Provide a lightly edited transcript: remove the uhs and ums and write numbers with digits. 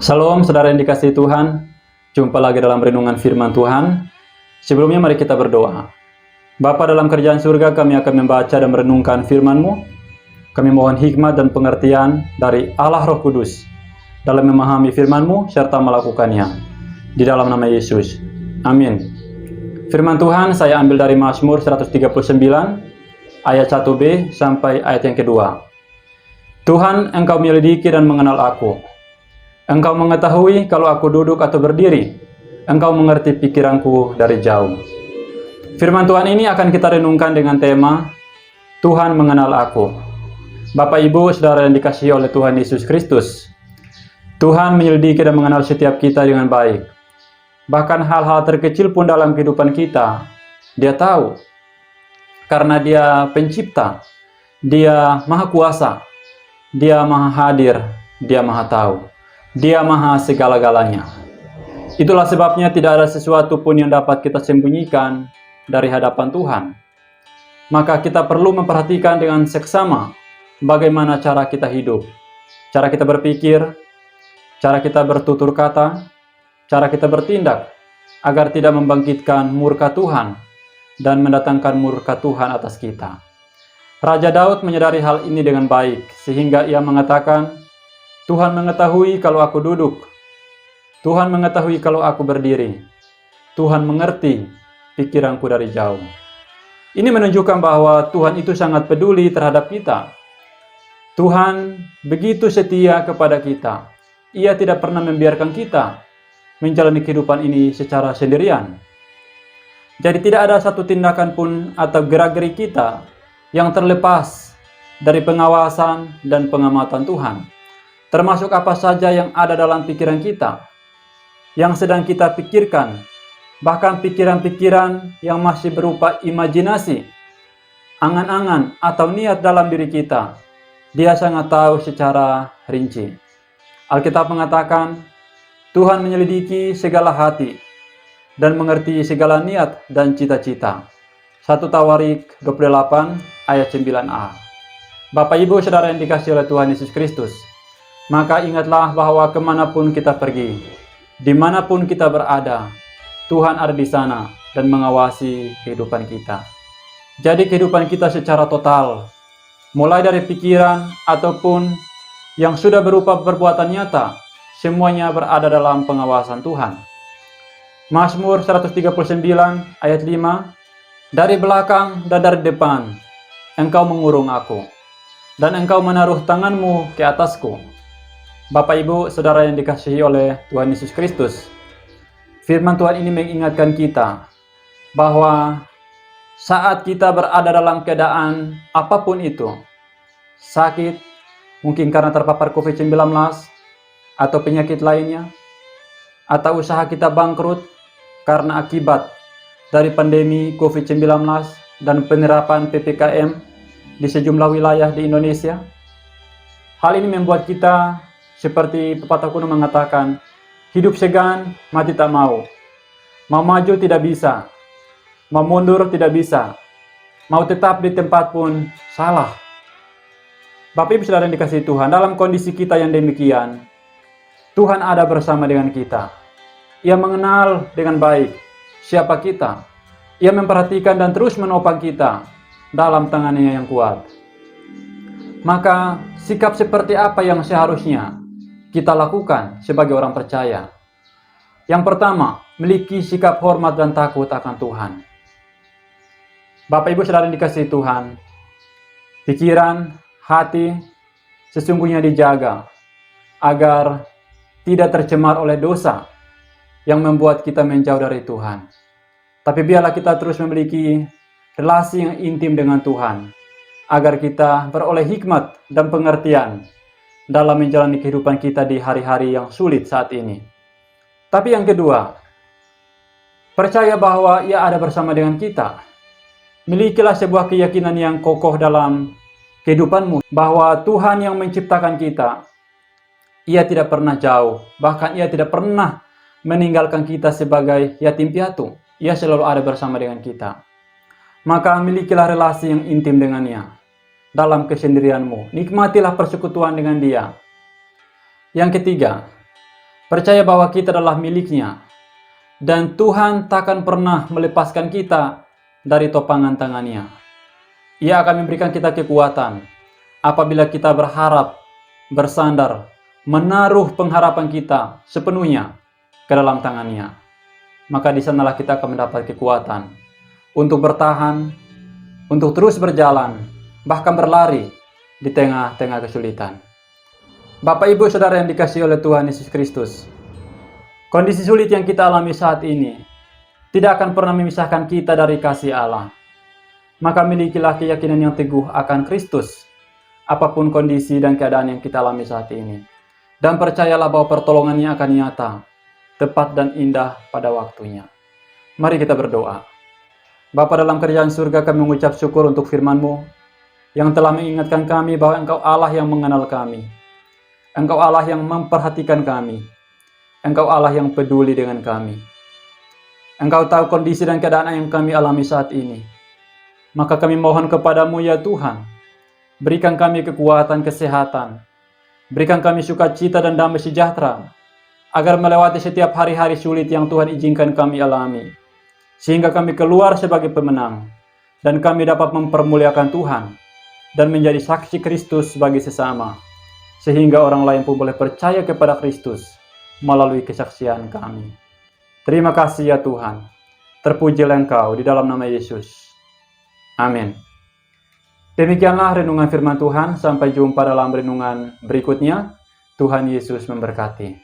Shalom saudara yang dikasihi Tuhan, jumpa lagi dalam renungan firman Tuhan. Sebelumnya mari kita berdoa. Bapa dalam kerajaan surga, kami akan membaca dan merenungkan firman-Mu. Kami mohon hikmat dan pengertian dari Allah Roh Kudus dalam memahami firman-Mu serta melakukannya. Di dalam nama Yesus. Amin. Firman Tuhan saya ambil dari Mazmur 139 ayat 1b sampai ayat yang kedua. Tuhan, Engkau menyelidiki dan mengenal aku. Engkau mengetahui kalau aku duduk atau berdiri. Engkau mengerti pikiranku dari jauh. Firman Tuhan ini akan kita renungkan dengan tema Tuhan mengenal aku. Bapak Ibu, saudara yang dikasihi oleh Tuhan Yesus Kristus, Tuhan menyelidiki dan mengenal setiap kita dengan baik. Bahkan hal-hal terkecil pun dalam kehidupan kita, Dia tahu. Karena Dia pencipta, Dia maha kuasa, Dia maha hadir, Dia maha tahu. Dia maha segala-galanya. Itulah sebabnya tidak ada sesuatu pun yang dapat kita sembunyikan dari hadapan Tuhan. Maka kita perlu memperhatikan dengan seksama bagaimana cara kita hidup, cara kita berpikir, cara kita bertutur kata, cara kita bertindak, agar tidak membangkitkan murka Tuhan dan mendatangkan murka Tuhan atas kita. Raja Daud menyadari hal ini dengan baik, sehingga ia mengatakan, Tuhan mengetahui kalau aku duduk, Tuhan mengetahui kalau aku berdiri, Tuhan mengerti pikiranku dari jauh. Ini menunjukkan bahwa Tuhan itu sangat peduli terhadap kita. Tuhan begitu setia kepada kita. Ia tidak pernah membiarkan kita menjalani kehidupan ini secara sendirian. Jadi tidak ada satu tindakan pun atau gerak-gerik kita yang terlepas dari pengawasan dan pengamatan Tuhan. Termasuk apa saja yang ada dalam pikiran kita, yang sedang kita pikirkan, bahkan pikiran-pikiran yang masih berupa imajinasi, angan-angan atau niat dalam diri kita. Dia sangat tahu secara rinci. Alkitab mengatakan, Tuhan menyelidiki segala hati dan mengerti segala niat dan cita-cita. 1 Tawarik 28 ayat 9a. Bapak Ibu saudara yang dikasihi oleh Tuhan Yesus Kristus, maka ingatlah bahwa kemanapun kita pergi, dimanapun kita berada, Tuhan ada di sana dan mengawasi kehidupan kita. Jadi kehidupan kita secara total, mulai dari pikiran ataupun yang sudah berupa perbuatan nyata, semuanya berada dalam pengawasan Tuhan. Mazmur 139 ayat 5, dari belakang dan dari depan, Engkau mengurung aku, dan Engkau menaruh tanganmu ke atasku. Bapak Ibu, saudara yang dikasihi oleh Tuhan Yesus Kristus, firman Tuhan ini mengingatkan kita bahwa saat kita berada dalam keadaan apapun itu, sakit, mungkin karena terpapar COVID-19 atau penyakit lainnya, atau usaha kita bangkrut karena akibat dari pandemi COVID-19 dan penerapan PPKM di sejumlah wilayah di Indonesia. Hal ini membuat kita seperti pepatah kuno mengatakan, hidup segan, mati tak mau. Mau maju tidak bisa, mau mundur tidak bisa, mau tetap di tempat pun salah. Bapak Ibu saudara yang dikasihi Tuhan, dalam kondisi kita yang demikian, Tuhan ada bersama dengan kita. Ia mengenal dengan baik siapa kita. Ia memperhatikan dan terus menopang kita dalam tangannya yang kuat. Maka sikap seperti apa yang seharusnya kita lakukan sebagai orang percaya? Yang pertama, memiliki sikap hormat dan takut akan Tuhan. Bapak Ibu saudara yang dikasihi Tuhan, pikiran, hati sesungguhnya dijaga agar tidak tercemar oleh dosa yang membuat kita menjauh dari Tuhan. Tapi biarlah kita terus memiliki relasi yang intim dengan Tuhan, agar kita beroleh hikmat dan pengertian dalam menjalani kehidupan kita di hari-hari yang sulit saat ini. Tapi yang kedua, percaya bahwa Ia ada bersama dengan kita. Milikilah sebuah keyakinan yang kokoh dalam kehidupanmu, bahwa Tuhan yang menciptakan kita, Ia tidak pernah jauh, bahkan Ia tidak pernah meninggalkan kita sebagai yatim piatu. Ia selalu ada bersama dengan kita. Maka milikilah relasi yang intim dengannya. Dalam kesendirianmu, nikmatilah persekutuan dengan Dia. Yang ketiga, Percaya bahwa kita adalah miliknya, dan Tuhan takkan pernah melepaskan kita dari topangan tangannya. Ia akan memberikan kita kekuatan apabila kita berharap, bersandar, menaruh pengharapan kita sepenuhnya ke dalam tangannya. Maka di sanalah kita akan mendapat kekuatan untuk bertahan, untuk terus berjalan, bahkan berlari di tengah-tengah kesulitan. Bapak, Ibu, Saudara yang dikasihi oleh Tuhan Yesus Kristus, kondisi sulit yang kita alami saat ini tidak akan pernah memisahkan kita dari kasih Allah. Maka milikilah keyakinan yang teguh akan Kristus, apapun kondisi dan keadaan yang kita alami saat ini. Dan percayalah bahwa pertolongannya akan nyata, tepat dan indah pada waktunya. Mari kita berdoa. Bapa dalam kerajaan surga, kami mengucap syukur untuk firman-Mu yang telah mengingatkan kami bahwa Engkau Allah yang mengenal kami. Engkau Allah yang memperhatikan kami. Engkau Allah yang peduli dengan kami. Engkau tahu kondisi dan keadaan yang kami alami saat ini. Maka kami mohon kepadamu ya Tuhan, berikan kami kekuatan, kesehatan, berikan kami sukacita dan damai sejahtera, agar melewati setiap hari-hari sulit yang Tuhan izinkan kami alami, sehingga kami keluar sebagai pemenang, dan kami dapat mempermuliakan Tuhan, dan menjadi saksi Kristus bagi sesama, sehingga orang lain pun boleh percaya kepada Kristus melalui kesaksian kami. Terima kasih ya Tuhan, terpujilah Engkau di dalam nama Yesus. Amin. Demikianlah renungan firman Tuhan. Sampai jumpa dalam renungan berikutnya. Tuhan Yesus memberkati.